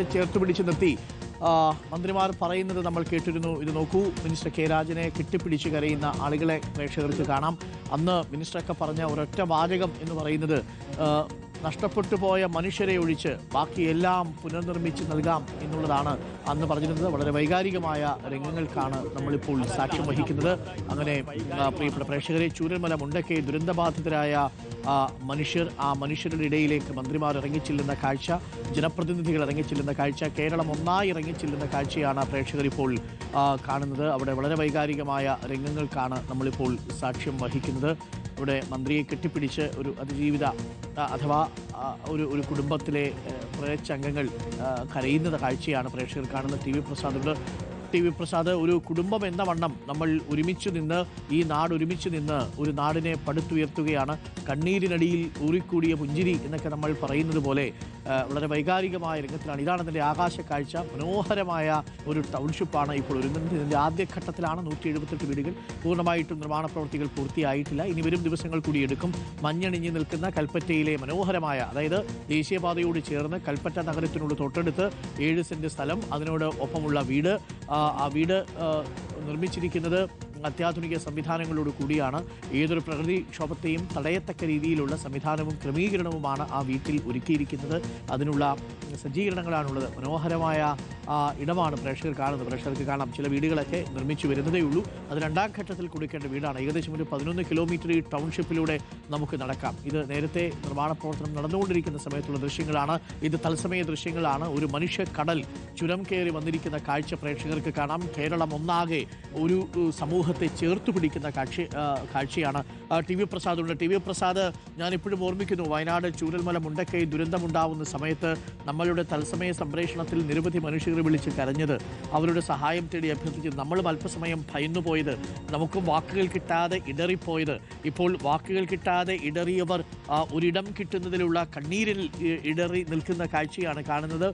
ചേർത്ത് പിടിച്ചു നിർത്തി മന്ത്രിമാർ പറയുന്നത് നമ്മൾ കേട്ടിരുന്നു. ഇത് നോക്കൂ, മിനിസ്റ്റർ കെ രാജനെ കെട്ടിപ്പിടിച്ച് കരയുന്ന ആളുകളെ പ്രേക്ഷകർക്ക് കാണാം. അന്ന് മിനിസ്റ്ററൊക്കെ പറഞ്ഞ ഒരൊറ്റ വാചകം എന്ന് പറയുന്നത് നഷ്ടപ്പെട്ടു പോയ മനുഷ്യരെ ഒഴിച്ച് ബാക്കിയെല്ലാം പുനർനിർമ്മിച്ച് നൽകാം എന്നുള്ളതാണ് അന്ന് പറഞ്ഞിരുന്നത്. വളരെ വൈകാരികമായ രംഗങ്ങൾക്കാണ് നമ്മളിപ്പോൾ സാക്ഷ്യം വഹിക്കുന്നത്. അങ്ങനെ പ്രിയപ്പെട്ട പ്രേക്ഷകരെ, ചൂരൽമല മുണ്ടക്കൈ ദുരന്തബാധിതരായ മനുഷ്യർ, ആ മനുഷ്യരുടെ ഇടയിലേക്ക് മന്ത്രിമാർ ഇറങ്ങിച്ചെല്ലുന്ന കാഴ്ച, ജനപ്രതിനിധികൾ ഇറങ്ങിച്ചെല്ലുന്ന കാഴ്ച, കേരളം ഒന്നായി ഇറങ്ങിച്ചെല്ലുന്ന കാഴ്ചയാണ് പ്രേക്ഷകർ ഇപ്പോൾ കാണുന്നത്. അവിടെ വളരെ വൈകാരികമായ രംഗങ്ങൾക്കാണ് നമ്മളിപ്പോൾ സാക്ഷ്യം വഹിക്കുന്നത്. ഇവിടെ മന്ത്രിയെ കെട്ടിപ്പിടിച്ച് ഒരു അതിജീവിത അഥവാ ഒരു കുടുംബത്തിലെ പ്രേക്ഷംഗങ്ങൾ കരയുന്നത് കാഴ്ചയാണ് പ്രേക്ഷകർ കാണുന്നത്. ടി വി പ്രസാദ്, ഒരു കുടുംബം എന്ന വണ്ണം നമ്മൾ ഒരുമിച്ച് നിന്ന്, ഈ നാട് ഒരുമിച്ച് നിന്ന് ഒരു നാടിനെ പടുത്തുയർത്തുകയാണ്. കണ്ണീരിനടിയിൽ ഊറിക്കൂടിയ പുഞ്ചിരി എന്നൊക്കെ നമ്മൾ പറയുന്നത് പോലെ വളരെ വൈകാരികമായ രംഗത്തിലാണ്. ഇതാണ് അതിൻ്റെ ആകാശ കാഴ്ച. മനോഹരമായ ഒരു ടൗൺഷിപ്പാണ് ഇപ്പോൾ ഒരുങ്ങുന്നത്. ഇതിൻ്റെ ആദ്യഘട്ടത്തിലാണ് 178 വീടുകൾ. പൂർണ്ണമായിട്ടും നിർമ്മാണ പ്രവൃത്തികൾ പൂർത്തിയായിട്ടില്ല. ഇനി വരും ദിവസങ്ങൾ കൂടി എടുക്കും. മഞ്ഞണിഞ്ഞ് നിൽക്കുന്ന കൽപ്പറ്റയിലെ മനോഹരമായ, അതായത് ദേശീയപാതയോട് ചേർന്ന് കൽപ്പറ്റ നഗരത്തിനോട് തൊട്ടടുത്ത് 7 സെന്റ് സ്ഥലം, അതിനോട് ഒപ്പമുള്ള വീട്, ആ വീട് നിർമ്മിച്ചിരിക്കുന്നത് അത്യാധുനിക സംവിധാനങ്ങളോട് കൂടിയാണ്. ഏതൊരു പ്രകൃതിക്ഷോഭത്തെയും തടയത്തക്ക രീതിയിലുള്ള സംവിധാനവും ക്രമീകരണവുമാണ് ആ വീട്ടിൽ ഒരുക്കിയിരിക്കുന്നത്. അതിനുള്ള സജ്ജീകരണങ്ങളാണുള്ളത്. മനോഹരമായ ഇടമാണ് പ്രേക്ഷകർ കാണുന്നത്. പ്രേക്ഷകർക്ക് കാണാം, ചില വീടുകളൊക്കെ നിർമ്മിച്ചു വരുന്നതേ ഉള്ളൂ. അത് 2ാം ഘട്ടത്തിൽ കൊടുക്കേണ്ട വീടാണ്. ഏകദേശം ഒരു 11 കിലോമീറ്റർ ഈ ടൗൺഷിപ്പിലൂടെ നമുക്ക് നടക്കാം. ഇത് നേരത്തെ നിർമ്മാണ പ്രവർത്തനം നടന്നുകൊണ്ടിരിക്കുന്ന സമയത്തുള്ള ദൃശ്യങ്ങളാണ്. ഇത് തത്സമയ ദൃശ്യങ്ങളാണ്. ഒരു മനുഷ്യക്കടൽ ചുരം കയറി വന്നിരിക്കുന്ന കാഴ്ച പ്രേക്ഷകർക്ക് കാണാം. കേരളം ഒന്നാകെ ഒരു സമൂഹത്തെ ചേർത്തു പിടിക്കുന്ന കാഴ്ചയാണ്. ടി വി പ്രസാദ് ഉണ്ട്. ടി വി പ്രസാദ്, ഞാനിപ്പോഴും ഓർമ്മിക്കുന്നു, വയനാട് ചൂരൽമല മുണ്ടക്കൈ ദുരന്തമുണ്ടാവുന്ന സമയത്ത് നമ്മളുടെ തത്സമയ സംപ്രേഷണത്തിൽ നിരവധി മനുഷ്യർ വിളിച്ച് കരഞ്ഞത്, അവരുടെ സഹായം തേടി അഭ്യർത്ഥിച്ചത്, നമ്മളും അല്പസമയം ഭയന്നുപോയത്, നമുക്കും വാക്കുകൾ കിട്ടാതെ ഇടറിപ്പോയത്. ഇപ്പോൾ വാക്കുകൾ കിട്ടാതെ ഇടറിയവർ ഒരിടം കിട്ടുന്നതിലുള്ള കണ്ണീരിൽ ഇടറി നിൽക്കുന്ന കാഴ്ചയാണ് കാണുന്നത്.